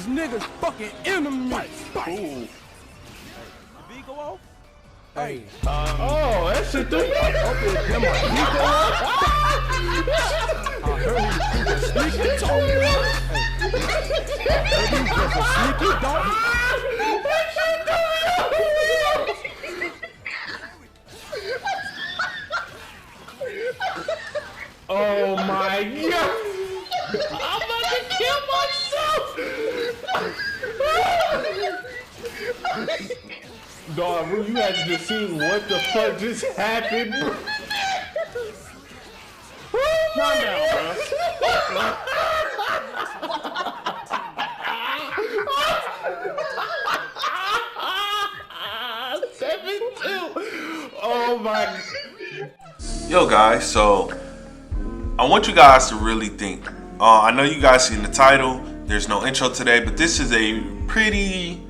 these niggas fucking enemies. Ooh. The V go off? Hey. Oh, that shit threw me. I heard he was sneaky told me. I heard he was a sneaky dog. Oh my god! I'm about to kill myself! Dog, bro, you had to just see what the fuck just happened, bro. Calm down, bro. 7-2. Oh my. Yo guys, so I want you guys to really think. I know you guys seen the title. There's no intro today, but this is a pretty,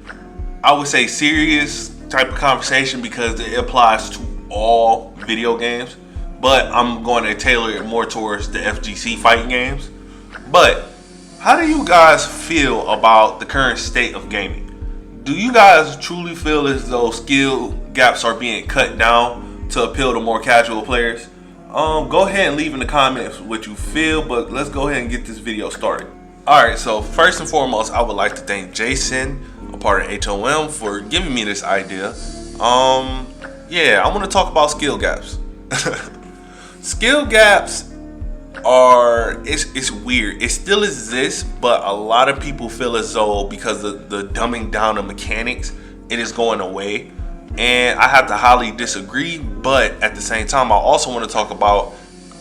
I would say, serious type of conversation because it applies to all video games. But I'm going to tailor it more towards the FGC fighting games. But how do you guys feel about the current state of gaming? Do you guys truly feel as though skill gaps are being cut down to appeal to more casual players? Go ahead and leave in the comments what you feel, but let's go ahead and get this video started. Alright, so first and foremost, I would like to thank Jason, a part of HOM, for giving me this idea. Yeah, I want to talk about skill gaps. Skill gaps are, it's weird. It still exists, but a lot of people feel as though because of the dumbing down of mechanics, it is going away. And I have to highly disagree, but at the same time, I also want to talk about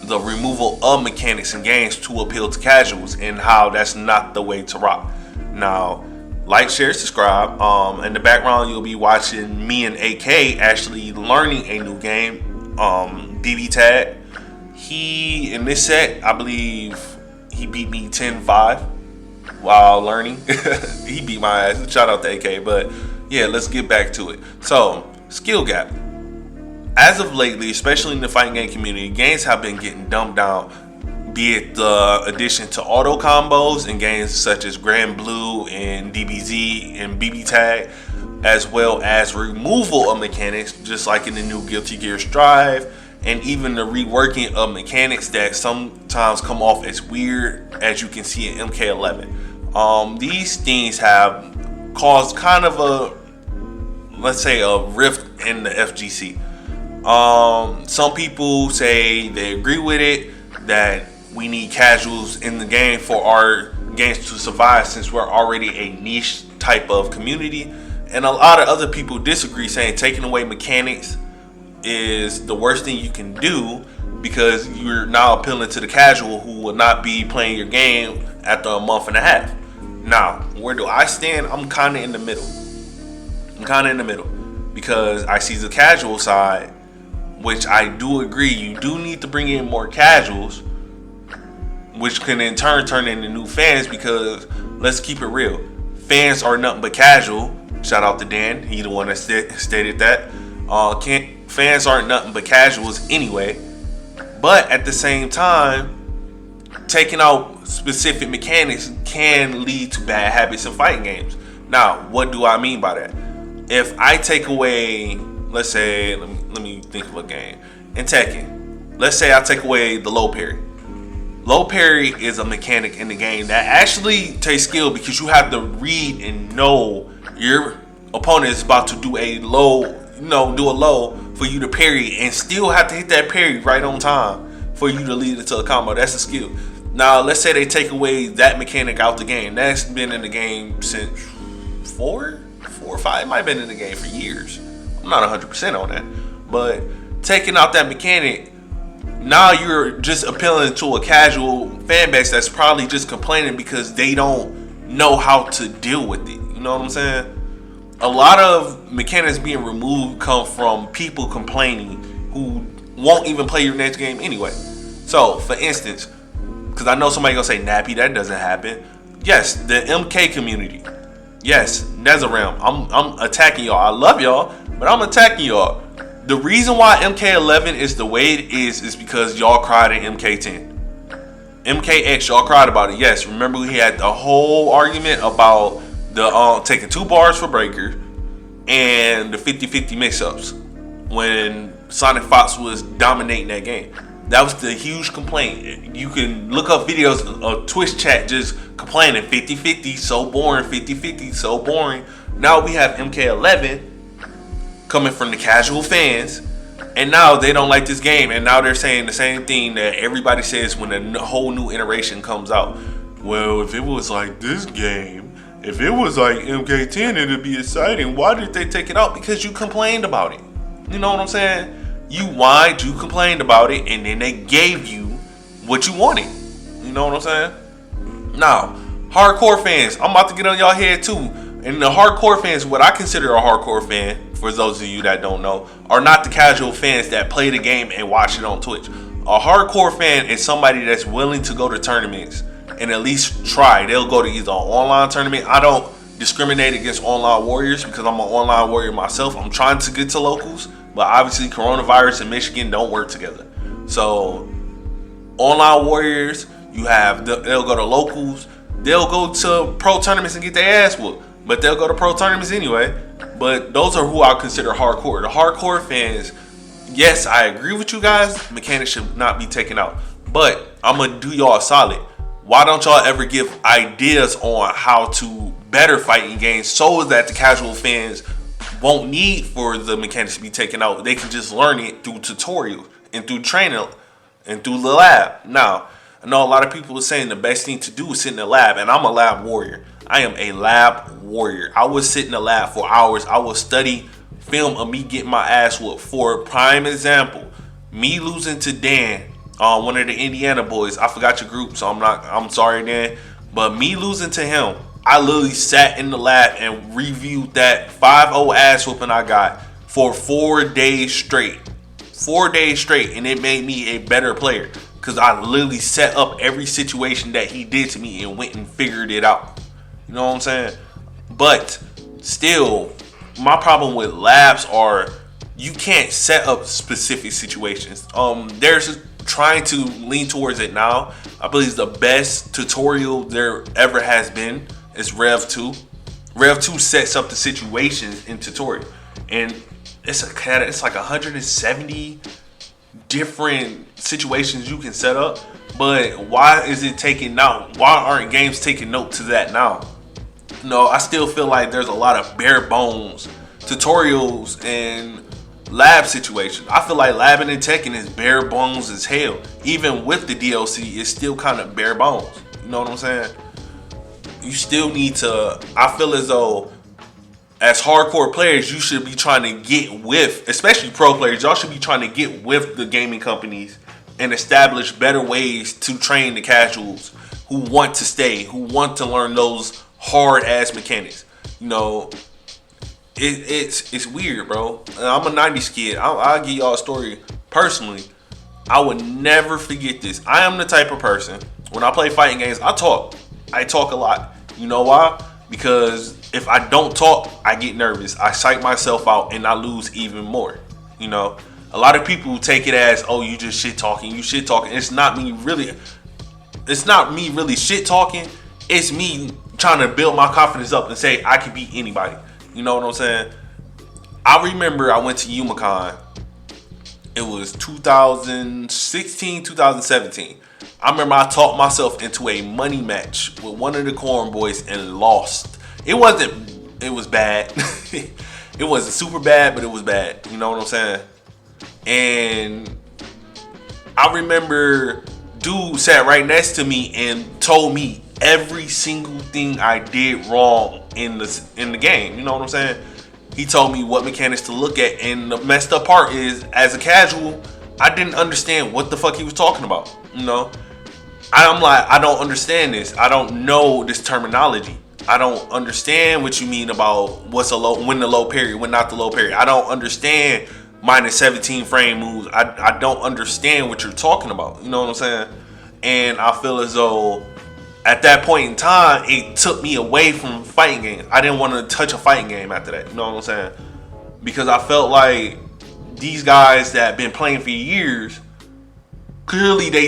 the removal of mechanics in games to appeal to casuals and how that's not the way to rock. Now, like, share, subscribe. In the background, you'll be watching me and AK actually learning a new game, BB Tag. He, in this set, I believe he beat me 10-5 while learning. He beat my ass. Shout out to AK, but yeah, let's get back to it. So, skill gap. As of lately, especially in the fighting game community, games have been getting dumbed down, be it the addition to auto combos in games such as Grand Blue and DBZ and BB Tag, as well as removal of mechanics, just like in the new Guilty Gear Strive, and even the reworking of mechanics that sometimes come off as weird, as you can see in MK11. These things have caused kind of a, let's say, a rift in the FGC. Some people say they agree with it, that we need casuals in the game for our games to survive since we're already a niche type of community. And a lot of other people disagree, saying taking away mechanics is the worst thing you can do because you're now appealing to the casual who will not be playing your game after a month and a half. Now, where do I stand? I'm kind of in the middle. Because I see the casual side, which I do agree, you do need to bring in more casuals, which can in turn turn into new fans, because let's keep it real, fans are nothing but casual. Shout out to Dan, he the one that stated that. Fans aren't nothing but casuals anyway, but at the same time, taking out specific mechanics can lead to bad habits in fighting games. Now, what do I mean by that? If I take away, let's say, let me think of a game. In Tekken, let's say I take away the low parry. Low parry is a mechanic in the game that actually takes skill because you have to read and know your opponent is about to do a low, do a low for you to parry and still have to hit that parry right on time for you to lead it to a combo. That's a skill. Now, let's say they take away that mechanic out the game. That's been in the game since 4 or 5. It might have been in the game for years. I'm not 100% on that. But taking out that mechanic, now you're just appealing to a casual fan base that's probably just complaining because they don't know how to deal with it. You know what I'm saying? A lot of mechanics being removed come from people complaining who won't even play your next game anyway. So, for instance, because I know somebody gonna say, Nappy, that doesn't happen. Yes, the MK community. Yes, NetherRealm. I'm attacking y'all. I love y'all, but I'm attacking y'all. The reason why MK11 is the way it is because y'all cried in MK10. MKX, y'all cried about it. Yes, remember we had the whole argument about the taking 2 bars for breaker and the 50-50 mix-ups when Sonic Fox was dominating that game. That was the huge complaint. You can look up videos of Twitch chat just complaining 50-50 so boring, 50-50 so boring. Now we have MK11 coming from the casual fans, and now they don't like this game, and now they're saying the same thing that everybody says when a whole new iteration comes out. Well, if it was like this game, if it was like MK10, it'd be exciting. Why did they take it out? Because you complained about it. You know what I'm saying? You whined, you complained about it, and then they gave you what you wanted. You know what I'm saying? Now, hardcore fans, I'm about to get on y'all head too. And the hardcore fans, what I consider a hardcore fan, for those of you that don't know, are not the casual fans that play the game and watch it on Twitch. A hardcore fan is somebody that's willing to go to tournaments and at least try. They'll go to either an online tournament. I don't discriminate against online warriors because I'm an online warrior myself. I'm trying to get to locals, but obviously coronavirus and Michigan don't work together. So online warriors, you have, they'll go to locals, they'll go to pro tournaments and get their ass whooped, but they'll go to pro tournaments anyway. But those are who I consider hardcore. The hardcore fans, yes, I agree with you guys, mechanics should not be taken out, but I'm gonna do y'all a solid. Why don't y'all ever give ideas on how to better fighting games so that the casual fans won't need for the mechanics to be taken out? They can just learn it through tutorials and through training and through the lab. Now, I know a lot of people are saying the best thing to do is sit in the lab, and I'm a lab warrior. I am a lab warrior. I would sit in the lab for hours. I will study film of me getting my ass whooped. For a prime example, me losing to Dan, one of the Indiana boys. I forgot your group, so I'm sorry, Dan. But me losing to him, I literally sat in the lab and reviewed that 5-0 ass whooping I got for 4 days straight. 4 days straight, and it made me a better player because I literally set up every situation that he did to me and went and figured it out. You know what I'm saying? But still, my problem with labs are you can't set up specific situations. There's trying to lean towards it now. I believe the best tutorial there ever has been is Rev 2. Rev 2 sets up the situations in tutorial, and it's like 170 different situations you can set up. But why is it taking note? Why aren't games taking note to that now? No, I still feel like there's a lot of bare bones tutorials and lab situations. I feel like labbing and teching is bare bones as hell. Even with the DLC, it's still kind of bare bones. You know what I'm saying? You still need to, I feel as though as hardcore players, you should be trying to get with, especially pro players, y'all should be trying to get with the gaming companies and establish better ways to train the casuals who want to stay, who want to learn those hard ass mechanics. You know, it's weird, bro. I'm a 90s kid. I'll give y'all a story. Personally, I would never forget this. I am the type of person, when I play fighting games, I talk a lot. You know why? Because if I don't talk, I get nervous. I psych myself out and I lose even more. You know, a lot of people take it as, oh, you just shit talking. You shit talking. It's not me really shit talking. It's me trying to build my confidence up and say I can beat anybody. You know what I'm saying? I remember I went to UMaCon. It was 2016, 2017. I remember I talked myself into a money match with one of the Corn Boys and lost. It was bad. It wasn't super bad, but it was bad. You know what I'm saying? And I remember dude sat right next to me and told me every single thing I did wrong in the game. You know what I'm saying? He told me what mechanics to look at, and the messed up part is, as a casual, I didn't understand what the fuck he was talking about. You know, I'm like, I don't understand this. I don't know this terminology. I don't understand what you mean about what's a low, when the low parry, when not the low parry. I don't understand minus 17 frame moves. I don't understand what you're talking about. You know what I'm saying? And I feel as though at that point in time, it took me away from fighting games. I didn't want to touch a fighting game after that. You know what I'm saying? Because I felt like these guys that have been playing for years, clearly they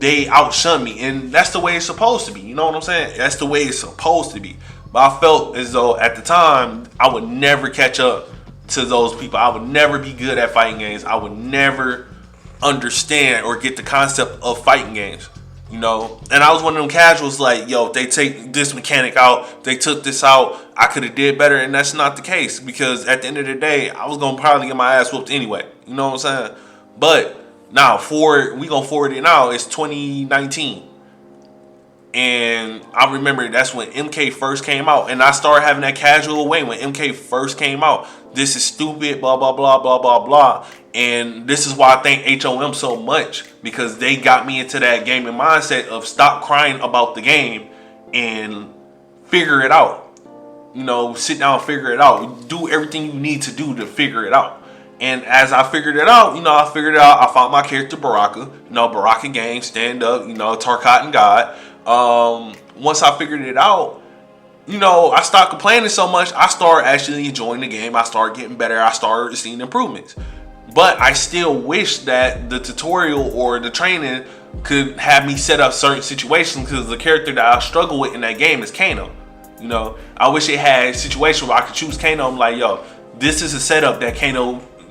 they outshun me, and that's the way it's supposed to be. You know what I'm saying? That's the way it's supposed to be. But I felt as though at the time I would never catch up to those people. I would never be good at fighting games. I would never understand or get the concept of fighting games. You know, and I was one of them casuals like, yo, if they take this mechanic out, they took this out, I could have did better, and that's not the case, because at the end of the day, I was gonna probably get my ass whooped anyway. You know what I'm saying? But now we gonna forward it now. It's 2019, and I remember that's when MK first came out, and I started having that casual way when MK first came out. This is stupid, blah blah blah blah blah blah. And this is why I thank HOM so much, because they got me into that gaming mindset of stop crying about the game and figure it out. You know, sit down and figure it out. Do everything you need to do to figure it out. And as I figured it out, you know, I found my character Baraka. You know, Baraka Gang, stand up, you know, Tarkatan God. Once I figured it out, you know, I stopped complaining so much. I started actually enjoying the game. I started getting better. I started seeing improvements. But I still wish that the tutorial or the training could have me set up certain situations, because the character that I struggle with in that game is Kano. You know, I wish it had situations where I could choose Kano. I'm like, yo, this is a setup that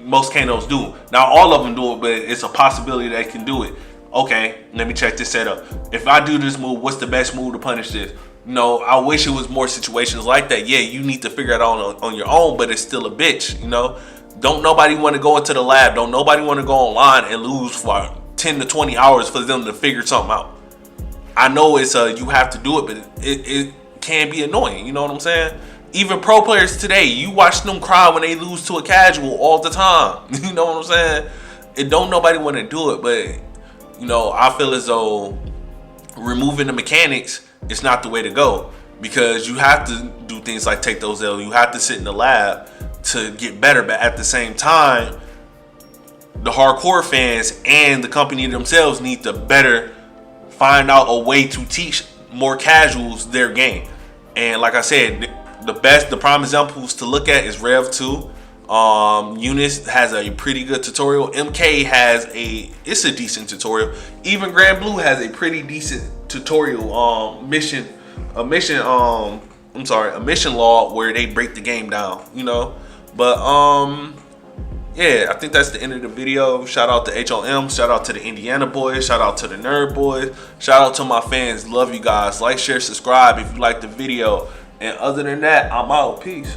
most Kanos do. Now, all of them do it, but it's a possibility that they can do it. Okay, let me check this setup. If I do this move, what's the best move to punish this? No, I wish it was more situations like that. Yeah, you need to figure it out on your own, but it's still a bitch, you know? Don't nobody want to go into the lab. Don't nobody want to go online and lose for 10 to 20 hours for them to figure something out. I know it's you have to do it, but it can be annoying. You know what I'm saying? Even pro players today, you watch them cry when they lose to a casual all the time. You know what I'm saying? It don't nobody want to do it, but you know, I feel as though removing the mechanics is not the way to go, because you have to do things like take those L. You have to sit in the lab to get better, but at the same time, the hardcore fans and the company themselves need to better find out a way to teach more casuals their game. And like I said, the prime examples to look at is Rev 2. Eunice has a pretty good tutorial. MK has it's a decent tutorial. Even Grand Blue has a pretty decent tutorial. A mission log where they break the game down, you know. But yeah, I think that's the end of the video. Shout out to HOM, shout out to the Indiana boys, shout out to the Nerd boys, shout out to my fans. Love you guys. Like, share, subscribe if you like the video. And other than that, I'm out. Peace.